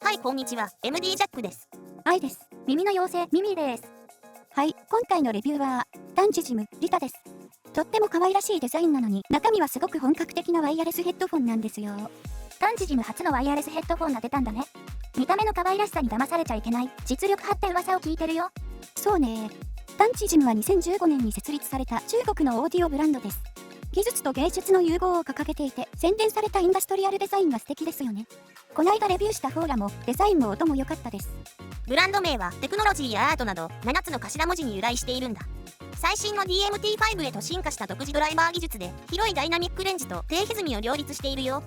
はい、こんにちは。MD ジャックです。愛です。耳の妖精、ミミです。はい、今回のレビューは、タンチジム、リタです。とっても可愛らしいデザインなのに、中身はすごく本格的なワイヤレスヘッドフォンなんですよ。タンチジム初のワイヤレスヘッドフォンが出たんだね。見た目の可愛らしさに騙されちゃいけない、実力派って噂を聞いてるよ。そうね。タンチジムは2015年に設立された中国のオーディオブランドです。技術と芸術の融合を掲げていて、洗練されたインダストリアルデザインが素敵ですよね。この間レビューしたフォーラもデザインも音も良かったです。ブランド名はテクノロジーやアートなど7つの頭文字に由来しているんだ。最新の DMT5 へと進化した独自ドライバー技術で広いダイナミックレンジと低歪みを両立しているよ。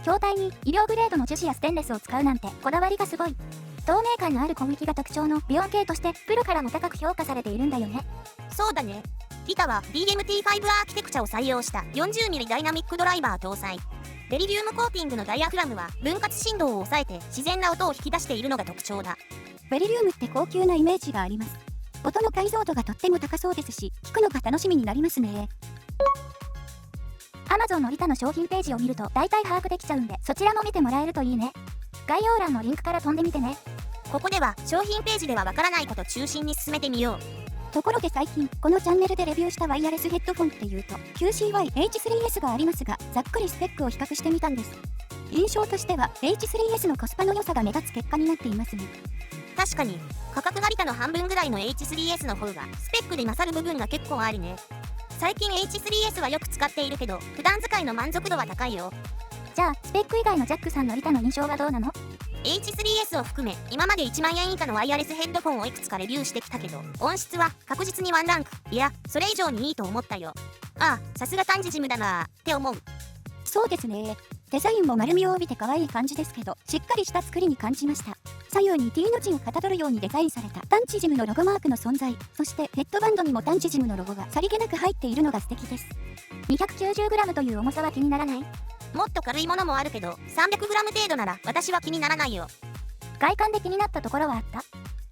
筐体に医療グレードの樹脂やステンレスを使うなんてこだわりがすごい。透明感のある小麦が特徴の美音系としてプロからも高く評価されているんだよね。そうだね。リタは DMT5 アーキテクチャを採用した 40mm ダイナミックドライバー搭載。ベリリウムコーティングのダイアフラムは分割振動を抑えて自然な音を引き出しているのが特徴だ。ベリリウムって高級なイメージがあります。音の解像度がとっても高そうですし、聞くのが楽しみになりますね。Amazon のリタの商品ページを見ると大体把握できちゃうんで、そちらも見てもらえるといいね。概要欄のリンクから飛んでみてね。ここでは商品ページではわからないこと中心に進めてみよう。ところで最近、このチャンネルでレビューしたワイヤレスヘッドフォンっていうと、QCY-H3S がありますが、ざっくりスペックを比較してみたんです。印象としては、H3S のコスパの良さが目立つ結果になっていますね。確かに、価格がリタの半分ぐらいの H3S の方が、スペックで勝る部分が結構あるね。最近 H3S はよく使っているけど、普段使いの満足度は高いよ。じゃあ、スペック以外のジャックさんのリタの印象はどうなの？ H3S を含め今まで1万円以下のワイヤレスヘッドフォンをいくつかレビューしてきたけど、音質は確実にワンランク、いやそれ以上にいいと思ったよ。ああ、さすがタンジジムだなーって思う。そうですね。デザインも丸みを帯びて可愛い感じですけど、しっかりした作りに感じました。左右に T の字をかたどるようにデザインされたタンチジムのロゴマークの存在、そしてヘッドバンドにもタンチジムのロゴがさりげなく入っているのが素敵です。290g という重さは気にならない？もっと軽いものもあるけど 300g 程度なら私は気にならないよ。外観で気になったところはあった？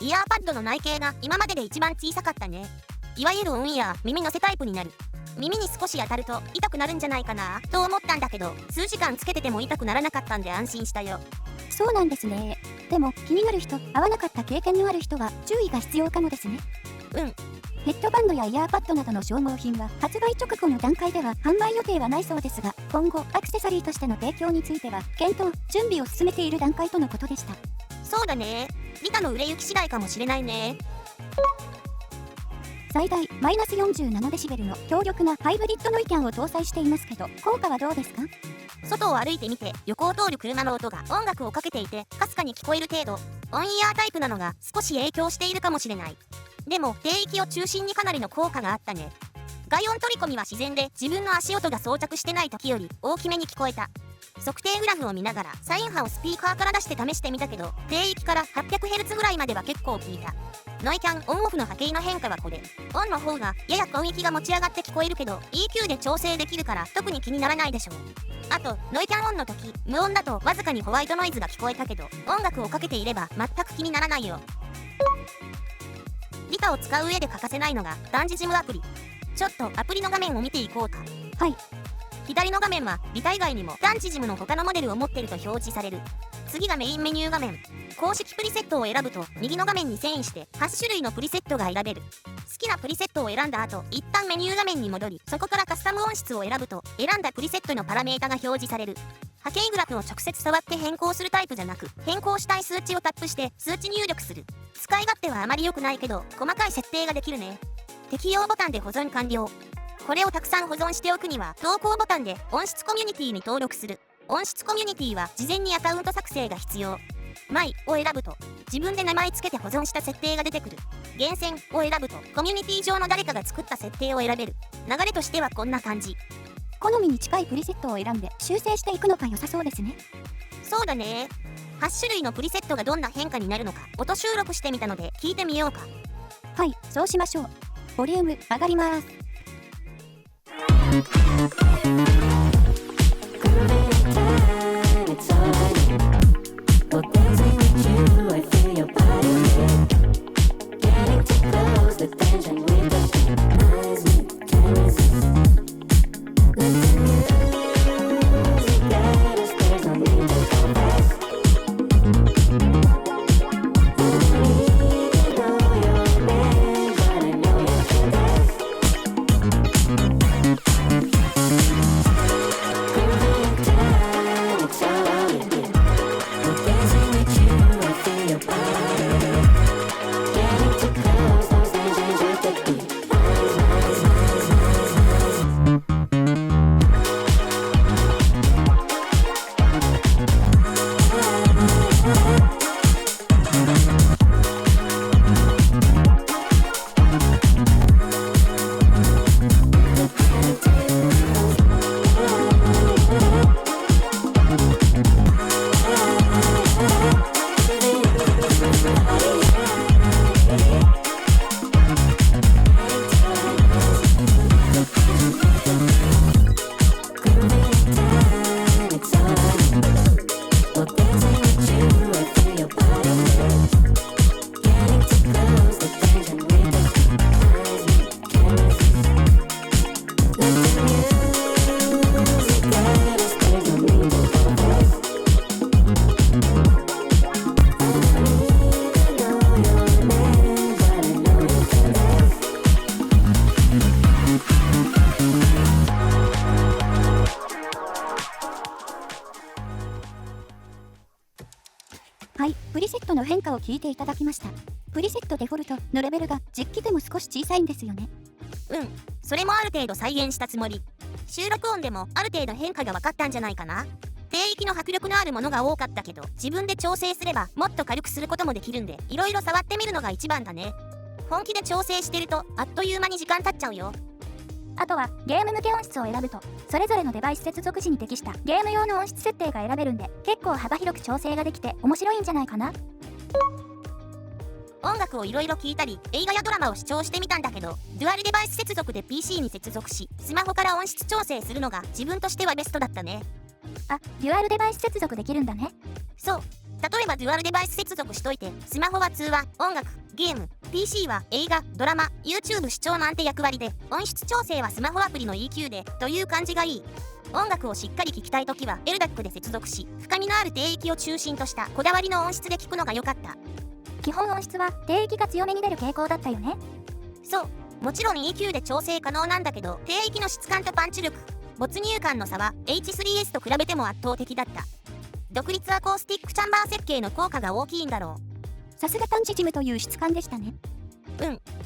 イヤーパッドの内径が今までで一番小さかったね。いわゆるオンイヤー、耳のせタイプになる。耳に少し当たると痛くなるんじゃないかなと思ったんだけど、数時間つけてても痛くならなかったんで安心したよ。そうなんですね。でも気になる人、合わなかった経験のある人は注意が必要かもですね。ヘッドバンドやイヤーパッドなどの消耗品は発売直後の段階では販売予定はないそうですが、今後アクセサリーとしての提供については検討、準備を進めている段階とのことでした。そうだね。リタの売れ行き次第かもしれないね。最大マイナス47デシベルの強力なハイブリッドノイキャンを搭載していますけど、効果はどうですか？外を歩いてみて横を通る車の音が音楽をかけていてかすかに聞こえる程度、オンイヤータイプなのが少し影響しているかもしれない。でも低域を中心にかなりの効果があったね。外音取り込みは自然で自分の足音が装着してない時より大きめに聞こえた。測定グラフを見ながらサイン波をスピーカーから出して試してみたけど、低域から 800Hz ぐらいまでは結構効いた。ノイキャンオンオフの波形の変化はこれ。オンの方がやや音域が持ち上がって聞こえるけど EQ で調整できるから特に気にならないでしょう。あとノイキャンオンの時無音だとわずかにホワイトノイズが聞こえたけど、音楽をかけていれば全く気にならないよ。リタを使う上で欠かせないのがタンジジムアプリ。ちょっとアプリの画面を見ていこうか。はい。左の画面はリタ以外にもタンジジムの他のモデルを持ってると表示される。次がメインメニュー画面。公式プリセットを選ぶと右の画面に遷移して8種類のプリセットが選べる。好きなプリセットを選んだ後、一旦メニュー画面に戻り、そこからカスタム音質を選ぶと選んだプリセットのパラメータが表示される。波形グラフを直接触って変更するタイプじゃなく、変更したい数値をタップして数値入力する。使い勝手はあまり良くないけど細かい設定ができるね。適用ボタンで保存完了。これをたくさん保存しておくには投稿ボタンで音質コミュニティに登録する。音質コミュニティは事前にアカウント作成が必要。マイを選ぶと自分で名前つけて保存した設定が出てくる。厳選を選ぶとコミュニティ上の誰かが作った設定を選べる。流れとしてはこんな感じ。好みに近いプリセットを選んで修正していくのが良さそうですね。そうだね。8種類のプリセットがどんな変化になるのか音収録してみたので聞いてみようか。はい、そうしましょう。ボリューム上がります。はい、プリセットの変化を聞いていただきました。プリセットデフォルトのレベルが実機でも少し小さいんですよね。それもある程度再現したつもり。収録音でもある程度変化が分かったんじゃないかな。低域の迫力のあるものが多かったけど、自分で調整すればもっと軽くすることもできるんで、いろいろ触ってみるのが一番だね。本気で調整してるとあっという間に時間経っちゃうよ。あとはゲーム向け音質を選ぶと、それぞれのデバイス接続時に適したゲーム用の音質設定が選べるんで、結構幅広く調整ができて面白いんじゃないかな。音楽をいろいろ聴いたり、映画やドラマを視聴してみたんだけど、デュアルデバイス接続で PC に接続し、スマホから音質調整するのが自分としてはベストだったね。あ、デュアルデバイス接続できるんだね。そう。例えばデュアルデバイス接続しといて、スマホは通話、音楽、ゲーム、PC は映画、ドラマ、YouTube 視聴なんて役割で、音質調整はスマホアプリの EQ で、という感じがいい。音楽をしっかり聴きたいときは LDAC で接続し、深みのある低域を中心としたこだわりの音質で聴くのが良かった。基本音質は低域が強めに出る傾向だったよね。そう。もちろん EQ で調整可能なんだけど、低域の質感とパンチ力、没入感の差は H3S と比べても圧倒的だった。独立アコースティックチャンバー設計の効果が大きいんだろう。さすが単地ジムという質感でしたね。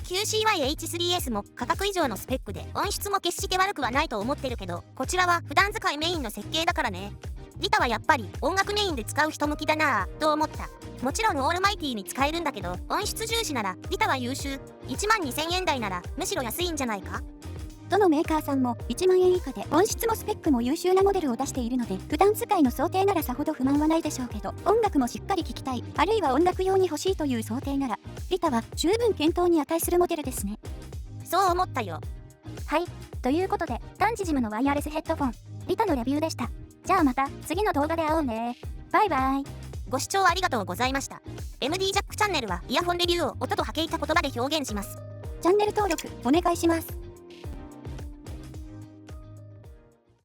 QCY-H3S も価格以上のスペックで音質も決して悪くはないと思ってるけど、こちらは普段使いメインの設計だからね。リタはやっぱり音楽メインで使う人向きだなぁと思った。もちろんオールマイティに使えるんだけど、音質重視ならリタは優秀。12000円台ならむしろ安いんじゃないか。どのメーカーさんも1万円以下で音質もスペックも優秀なモデルを出しているので、普段使いの想定ならさほど不満はないでしょうけど、音楽もしっかり聴きたい、あるいは音楽用に欲しいという想定なら、リタは十分検討に値するモデルですね。そう思ったよ。はい、ということで単地ジムのワイヤレスヘッドフォンリタのレビューでした。じゃあまた次の動画で会おうね。バイバイ。ご視聴ありがとうございました。MD ジャックチャンネルはイヤホンレビューを音と波形た言葉で表現します。チャンネル登録お願いします。